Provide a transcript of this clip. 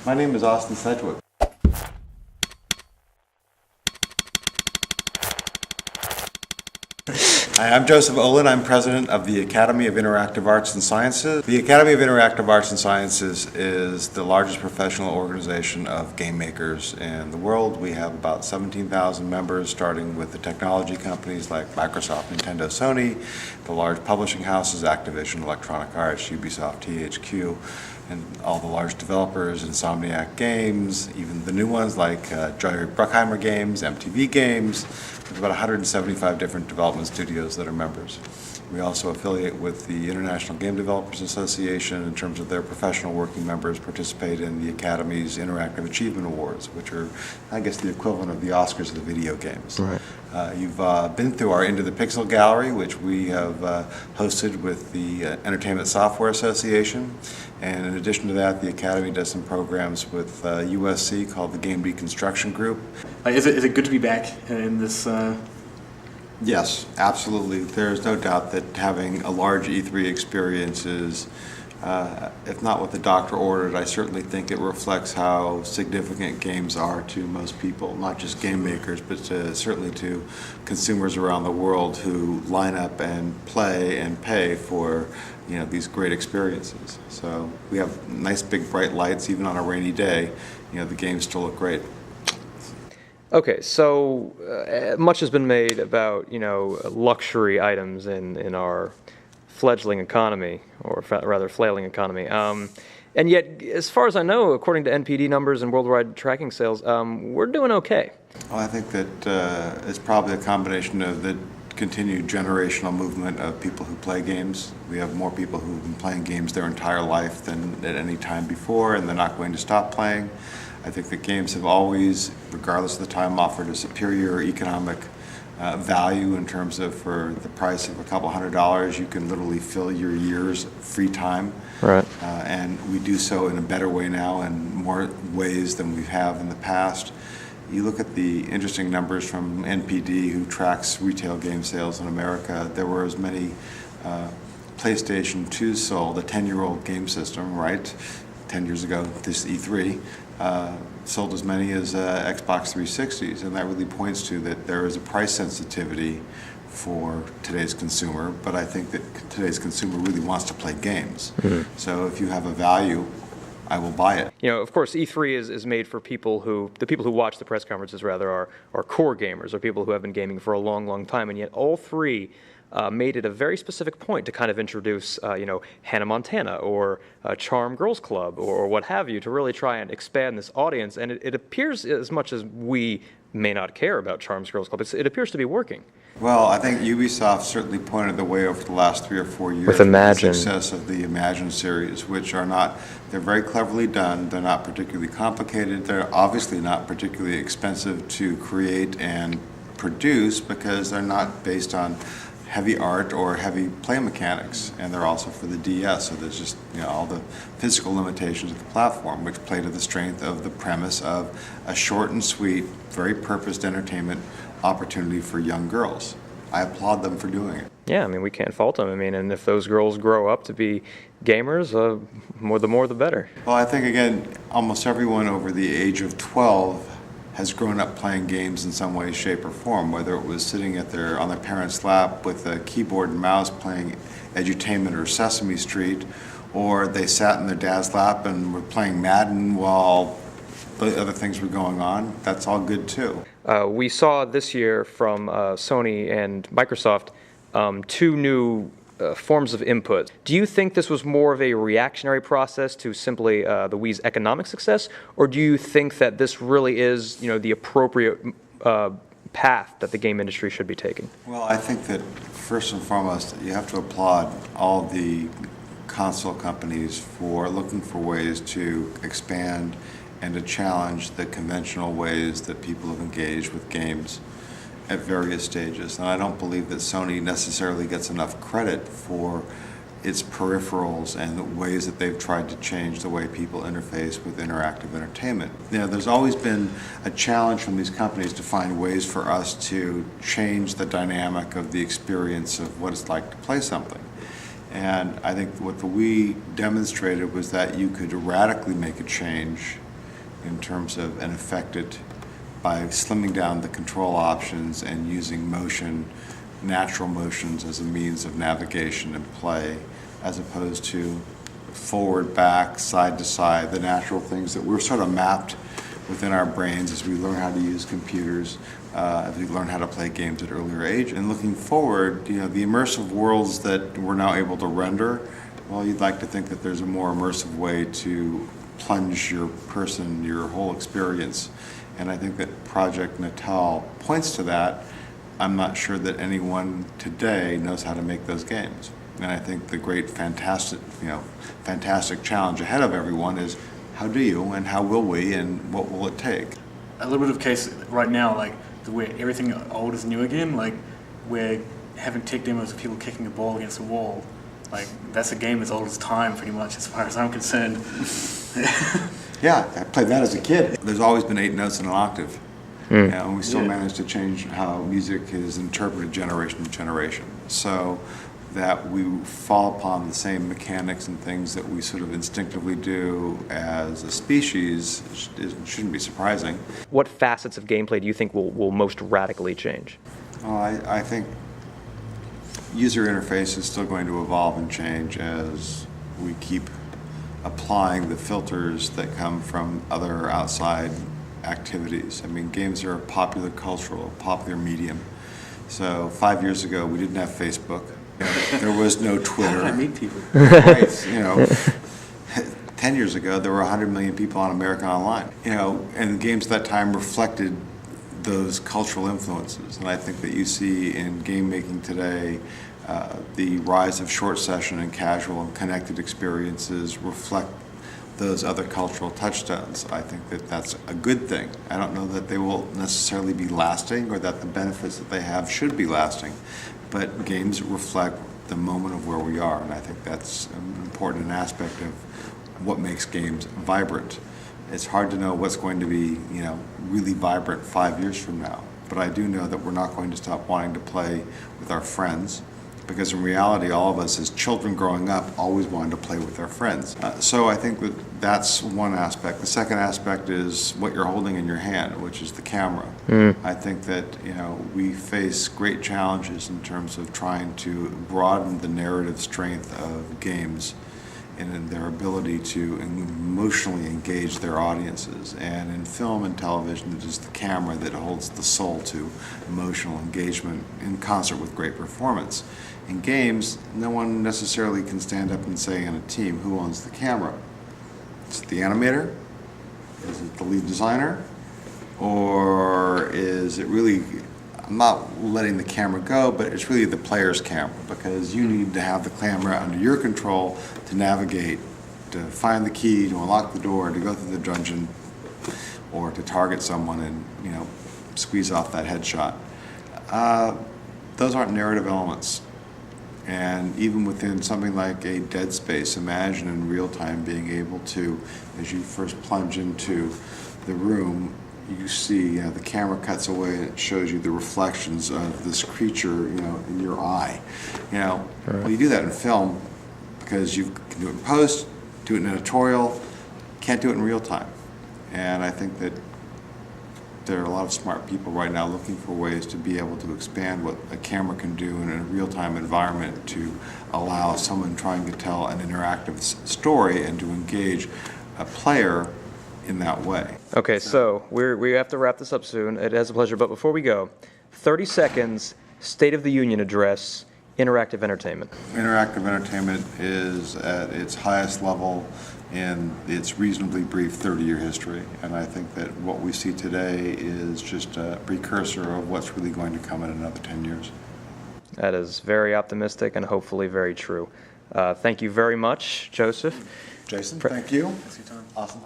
My name is Austin Sedgwick. Hi, I'm Joesph Olin. I'm president of the Academy of Interactive Arts and Sciences. The Academy of Interactive Arts and Sciences is the largest professional organization of game makers in the world. We have about 17,000 members, starting with the technology companies like Microsoft, Nintendo, Sony, the large publishing houses, Activision, Electronic Arts, Ubisoft, THQ, and all the large developers, Insomniac Games, even the new ones like Jerry Bruckheimer Games, MTV Games. There's about 175 different development studios that are members. We also affiliate with the International Game Developers Association in terms of their professional working members participate in the Academy's Interactive Achievement Awards, which are, I guess, the equivalent of the Oscars of the video games. Right. You've been through our Into the Pixel Gallery, which we have hosted with the Entertainment Software Association. And in addition to that, the Academy does some programs with USC called the Game Deconstruction Group. Is it good to be back in this? Yes, absolutely. There's no doubt that having a large E3 experience is, if not what the doctor ordered, I certainly think it reflects how significant games are to most people, not just game makers, but certainly to consumers around the world who line up and play and pay for these great experiences. So we have nice big bright lights, even on a rainy day. The games still look great. Okay, so much has been made about luxury items in our fledgling economy, or rather flailing economy. And yet, as far as I know, according to NPD numbers and worldwide tracking sales, we're doing okay. Well, I think that it's probably a combination of the continued generational movement of people who play games. We have more people who've been playing games their entire life than at any time before, and they're not going to stop playing. I think that games have always, regardless of the time, offered a superior economic value in terms of, for the price of a couple $100, you can literally fill your year's free time. Right. And we do so in a better way now and more ways than we have in the past. You look at the interesting numbers from NPD, who tracks retail game sales in America. There were as many PlayStation 2s sold, a 10-year-old game system, right? 10 years ago, this E3, sold as many as Xbox 360s, and that really points to that there is a price sensitivity for today's consumer, but I think that today's consumer really wants to play games. Mm-hmm. So if you have a value, I will buy it. Of course, E3 is made for the people who watch the press conferences rather are core gamers, or people who have been gaming for a long, long time, and yet all three made it a very specific point to kind of introduce, Hannah Montana or Charm Girls Club or what have you, to really try and expand this audience. And it appears, as much as we may not care about Charms Girls Club, it appears to be working. Well, I think Ubisoft certainly pointed the way over the last 3 or 4 years with Imagine. The success of the Imagine series, which they're very cleverly done. They're not particularly complicated. They're obviously not particularly expensive to create and produce because they're not based on heavy art or heavy play mechanics, and they're also for the DS, so there's just all the physical limitations of the platform, which play to the strength of the premise of a short and sweet, very purposed entertainment opportunity for young girls. I applaud them for doing it. Yeah, we can't fault them. And if those girls grow up to be gamers, the more the better. Well, I think, again, almost everyone over the age of 12 has grown up playing games in some way, shape, or form, whether it was sitting on their parents' lap with a keyboard and mouse playing Edutainment or Sesame Street, or they sat in their dad's lap and were playing Madden while the other things were going on. That's all good too. We saw this year from Sony and Microsoft 2 new forms of input. Do you think this was more of a reactionary process to simply the Wii's economic success, or do you think that this really is, the appropriate path that the game industry should be taking? Well, I think that first and foremost, you have to applaud all the console companies for looking for ways to expand and to challenge the conventional ways that people have engaged with games at various stages. And I don't believe that Sony necessarily gets enough credit for its peripherals and the ways that they've tried to change the way people interface with interactive entertainment. There's always been a challenge from these companies to find ways for us to change the dynamic of the experience of what it's like to play something. And I think what the Wii demonstrated was that you could radically make a change in terms of and affect it by slimming down the control options and using motion, natural motions as a means of navigation and play, as opposed to forward, back, side to side, the natural things that we're sort of mapped within our brains as we learn how to use computers, as we learn how to play games at earlier age. And looking forward, the immersive worlds that we're now able to render, well, you'd like to think that there's a more immersive way to plunge your person, your whole experience. And I think that Project Natal points to that. I'm not sure that anyone today knows how to make those games. And I think the great, fantastic challenge ahead of everyone is how do you and how will we and what will it take? A little bit of case right now, like where everything old is new again. Like we're having tech demos of people kicking a ball against a wall. Like that's a game as old as time, pretty much, as far as I'm concerned. Yeah, I played that as a kid. There's always been 8 notes in an octave. And we still manage to change how music is interpreted generation to generation. So that we fall upon the same mechanics and things that we sort of instinctively do as a species shouldn't be surprising. What facets of gameplay do you think will most radically change? I think user interface is still going to evolve and change as we keep applying the filters that come from other outside activities. I mean, games are a popular medium. So 5 years ago, we didn't have Facebook. There was no Twitter. I meet people. Right, 10 years ago, there were 100 million people on America Online. And games at that time reflected those cultural influences. And I think that you see in game making today, the rise of short session and casual and connected experiences reflect those other cultural touchstones. I think that that's a good thing. I don't know that they will necessarily be lasting or that the benefits that they have should be lasting, but games reflect the moment of where we are, and I think that's an important aspect of what makes games vibrant. It's hard to know what's going to be, really vibrant 5 years from now, but I do know that we're not going to stop wanting to play with our friends, because in reality, all of us as children growing up always wanted to play with our friends. So I think that that's one aspect. The second aspect is what you're holding in your hand, which is the camera. I think that we face great challenges in terms of trying to broaden the narrative strength of games and in their ability to emotionally engage their audiences. And in film and television, it is the camera that holds the soul to emotional engagement in concert with great performance. In games, no one necessarily can stand up and say in a team who owns the camera. Is it the animator? Is it the lead designer? Or is it really, I'm not letting the camera go, but it's really the player's camera, because you need to have the camera under your control to navigate, to find the key, to unlock the door, to go through the dungeon, or to target someone and squeeze off that headshot. Those aren't narrative elements. And even within something like a Dead Space, imagine in real time being able to, as you first plunge into the room, you see the camera cuts away and it shows you the reflections of this creature, in your eye. Well, you do that in film because you can do it in post, do it in editorial, can't do it in real time. And I think that there are a lot of smart people right now looking for ways to be able to expand what a camera can do in a real-time environment to allow someone trying to tell an interactive story and to engage a player in that way. Okay, so we have to wrap this up soon. It has a pleasure, but before we go, 30 seconds, State of the Union address, interactive entertainment. Interactive entertainment is at its highest level in its reasonably brief 30-year history, and I think that what we see today is just a precursor of what's really going to come in another 10 years. That is very optimistic and hopefully very true. Thank you very much, Joesph. Jason, thank you. Thanks for your time. Awesome.